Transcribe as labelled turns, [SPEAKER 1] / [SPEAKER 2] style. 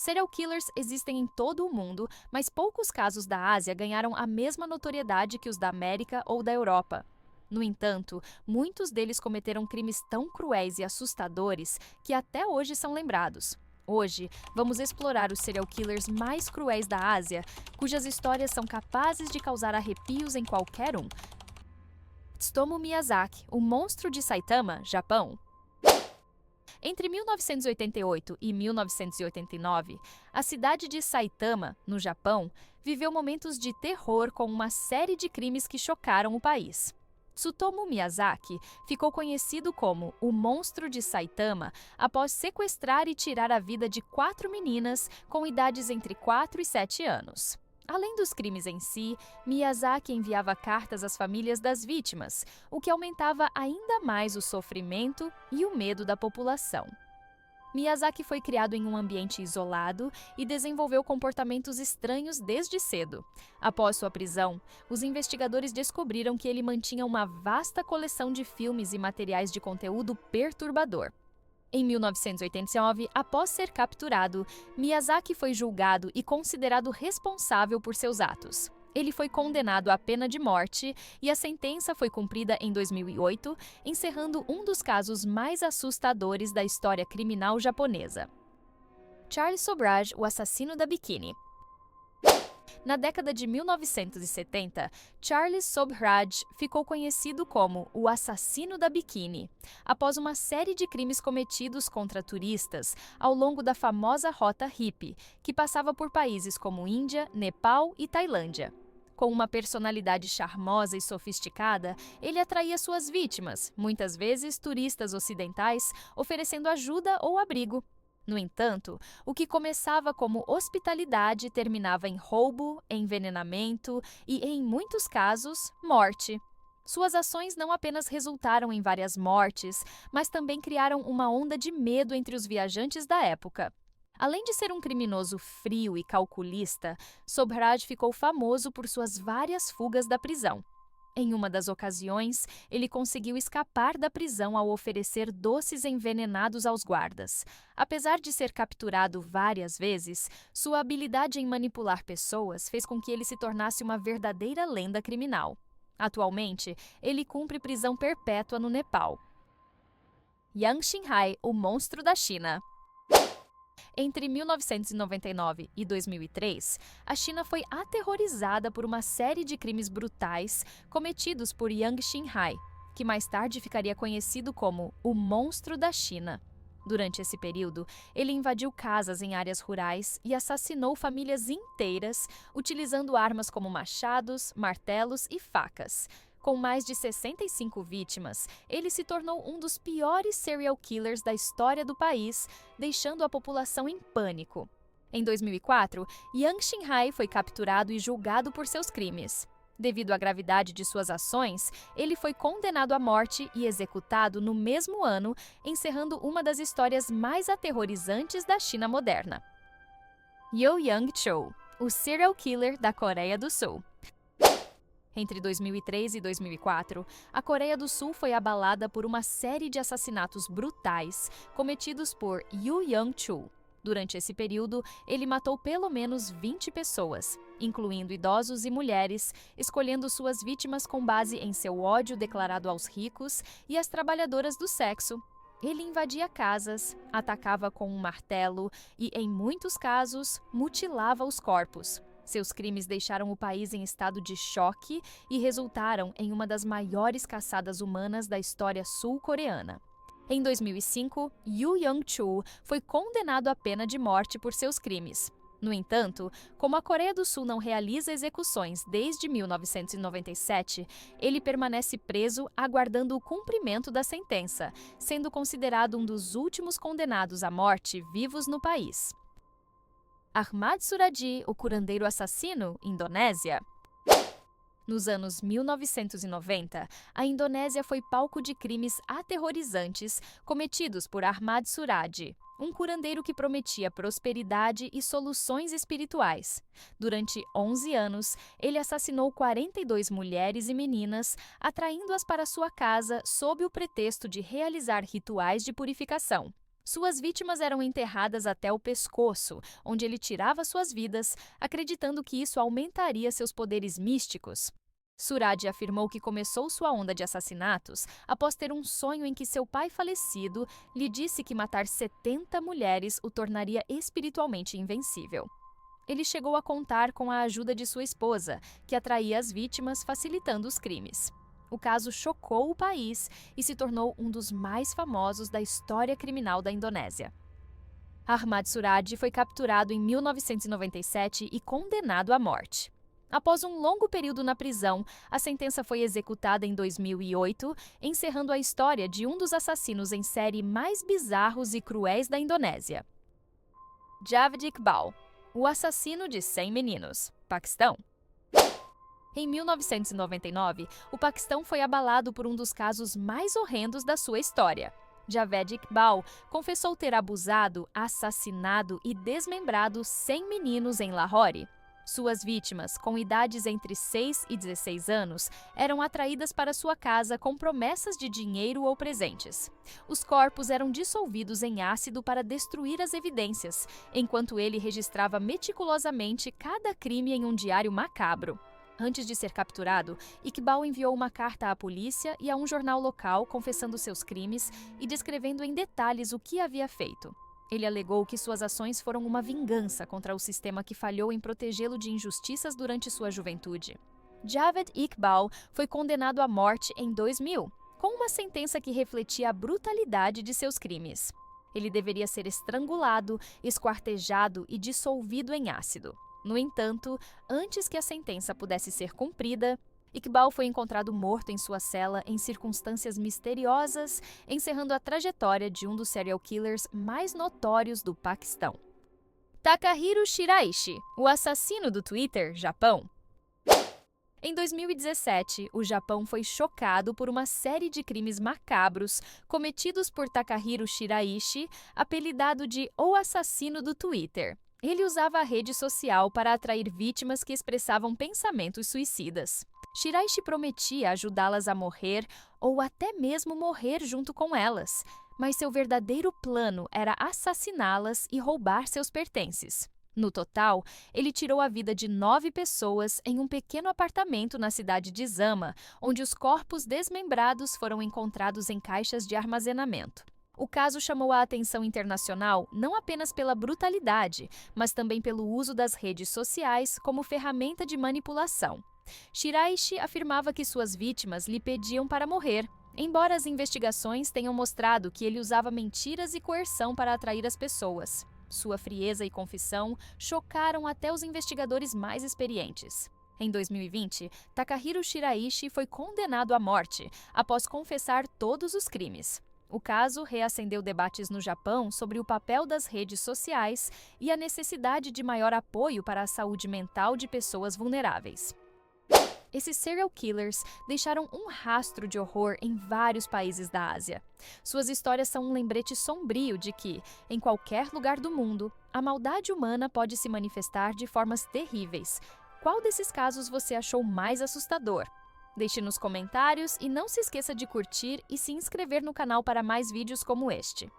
[SPEAKER 1] Serial killers existem em todo o mundo, mas poucos casos da Ásia ganharam a mesma notoriedade que os da América ou da Europa. No entanto, muitos deles cometeram crimes tão cruéis e assustadores que até hoje são lembrados. Hoje, vamos explorar os serial killers mais cruéis da Ásia, cujas histórias são capazes de causar arrepios em qualquer um. Tsutomu Miyazaki, o monstro de Saitama, Japão. Entre 1988 e 1989, a cidade de Saitama, no Japão, viveu momentos de terror com uma série de crimes que chocaram o país. Tsutomu Miyazaki ficou conhecido como o Monstro de Saitama após sequestrar e tirar a vida de 4 meninas com idades entre 4 e 7 anos. Além dos crimes em si, Miyazaki enviava cartas às famílias das vítimas, o que aumentava ainda mais o sofrimento e o medo da população. Miyazaki foi criado em um ambiente isolado e desenvolveu comportamentos estranhos desde cedo. Após sua prisão, os investigadores descobriram que ele mantinha uma vasta coleção de filmes e materiais de conteúdo perturbador. Em 1989, após ser capturado, Miyazaki foi julgado e considerado responsável por seus atos. Ele foi condenado à pena de morte e a sentença foi cumprida em 2008, encerrando um dos casos mais assustadores da história criminal japonesa. Charles Sobhraj, o assassino da biquíni. Na década de 1970, Charles Sobhraj ficou conhecido como o assassino da biquíni, após uma série de crimes cometidos contra turistas ao longo da famosa rota hippie, que passava por países como Índia, Nepal e Tailândia. Com uma personalidade charmosa e sofisticada, ele atraía suas vítimas, muitas vezes turistas ocidentais, oferecendo ajuda ou abrigo. No entanto, o que começava como hospitalidade terminava em roubo, envenenamento e, em muitos casos, morte. Suas ações não apenas resultaram em várias mortes, mas também criaram uma onda de medo entre os viajantes da época. Além de ser um criminoso frio e calculista, Sobhraj ficou famoso por suas várias fugas da prisão. Em uma das ocasiões, ele conseguiu escapar da prisão ao oferecer doces envenenados aos guardas. Apesar de ser capturado várias vezes, sua habilidade em manipular pessoas fez com que ele se tornasse uma verdadeira lenda criminal. Atualmente, ele cumpre prisão perpétua no Nepal. Yang Xinhai, o monstro da China. Entre 1999 e 2003, a China foi aterrorizada por uma série de crimes brutais cometidos por Yang Xinhai, que mais tarde ficaria conhecido como o Monstro da China. Durante esse período, ele invadiu casas em áreas rurais e assassinou famílias inteiras, utilizando armas como machados, martelos e facas. Com mais de 65 vítimas, ele se tornou um dos piores serial killers da história do país, deixando a população em pânico. Em 2004, Yang Xinhai foi capturado e julgado por seus crimes. Devido à gravidade de suas ações, ele foi condenado à morte e executado no mesmo ano, encerrando uma das histórias mais aterrorizantes da China moderna. Yo Yang-chol, o serial killer da Coreia do Sul. Entre 2003 e 2004, a Coreia do Sul foi abalada por uma série de assassinatos brutais cometidos por Yoo Young-chul. Durante esse período, ele matou pelo menos 20 pessoas, incluindo idosos e mulheres, escolhendo suas vítimas com base em seu ódio declarado aos ricos e às trabalhadoras do sexo. Ele invadia casas, atacava com um martelo e, em muitos casos, mutilava os corpos. Seus crimes deixaram o país em estado de choque e resultaram em uma das maiores caçadas humanas da história sul-coreana. Em 2005, Yoo Young-chul foi condenado à pena de morte por seus crimes. No entanto, como a Coreia do Sul não realiza execuções desde 1997, ele permanece preso aguardando o cumprimento da sentença, sendo considerado um dos últimos condenados à morte vivos no país. Ahmad Suradi, o curandeiro assassino, Indonésia. Nos anos 1990, a Indonésia foi palco de crimes aterrorizantes cometidos por Ahmad Suradi, um curandeiro que prometia prosperidade e soluções espirituais. Durante 11 anos, ele assassinou 42 mulheres e meninas, atraindo-as para sua casa sob o pretexto de realizar rituais de purificação. Suas vítimas eram enterradas até o pescoço, onde ele tirava suas vidas, acreditando que isso aumentaria seus poderes místicos. Suraj afirmou que começou sua onda de assassinatos após ter um sonho em que seu pai falecido lhe disse que matar 70 mulheres o tornaria espiritualmente invencível. Ele chegou a contar com a ajuda de sua esposa, que atraía as vítimas, facilitando os crimes. O caso chocou o país e se tornou um dos mais famosos da história criminal da Indonésia. Ahmad Suraj foi capturado em 1997 e condenado à morte. Após um longo período na prisão, a sentença foi executada em 2008, encerrando a história de um dos assassinos em série mais bizarros e cruéis da Indonésia. Javed Iqbal, o assassino de 100 meninos, Paquistão. Em 1999, o Paquistão foi abalado por um dos casos mais horrendos da sua história. Javed Iqbal confessou ter abusado, assassinado e desmembrado 100 meninos em Lahore. Suas vítimas, com idades entre 6 e 16 anos, eram atraídas para sua casa com promessas de dinheiro ou presentes. Os corpos eram dissolvidos em ácido para destruir as evidências, enquanto ele registrava meticulosamente cada crime em um diário macabro. Antes de ser capturado, Iqbal enviou uma carta à polícia e a um jornal local confessando seus crimes e descrevendo em detalhes o que havia feito. Ele alegou que suas ações foram uma vingança contra o sistema que falhou em protegê-lo de injustiças durante sua juventude. Javed Iqbal foi condenado à morte em 2000, com uma sentença que refletia a brutalidade de seus crimes. Ele deveria ser estrangulado, esquartejado e dissolvido em ácido. No entanto, antes que a sentença pudesse ser cumprida, Iqbal foi encontrado morto em sua cela em circunstâncias misteriosas, encerrando a trajetória de um dos serial killers mais notórios do Paquistão. Takahiro Shiraishi, o assassino do Twitter, Japão. Em 2017, o Japão foi chocado por uma série de crimes macabros cometidos por Takahiro Shiraishi, apelidado de O Assassino do Twitter. Ele usava a rede social para atrair vítimas que expressavam pensamentos suicidas. Shiraishi prometia ajudá-las a morrer ou até mesmo morrer junto com elas, mas seu verdadeiro plano era assassiná-las e roubar seus pertences. No total, ele tirou a vida de 9 pessoas em um pequeno apartamento na cidade de Zama, onde os corpos desmembrados foram encontrados em caixas de armazenamento. O caso chamou a atenção internacional não apenas pela brutalidade, mas também pelo uso das redes sociais como ferramenta de manipulação. Shiraishi afirmava que suas vítimas lhe pediam para morrer, embora as investigações tenham mostrado que ele usava mentiras e coerção para atrair as pessoas. Sua frieza e confissão chocaram até os investigadores mais experientes. Em 2020, Takahiro Shiraishi foi condenado à morte após confessar todos os crimes. O caso reacendeu debates no Japão sobre o papel das redes sociais e a necessidade de maior apoio para a saúde mental de pessoas vulneráveis. Esses serial killers deixaram um rastro de horror em vários países da Ásia. Suas histórias são um lembrete sombrio de que, em qualquer lugar do mundo, a maldade humana pode se manifestar de formas terríveis. Qual desses casos você achou mais assustador? Deixe nos comentários e não se esqueça de curtir e se inscrever no canal para mais vídeos como este.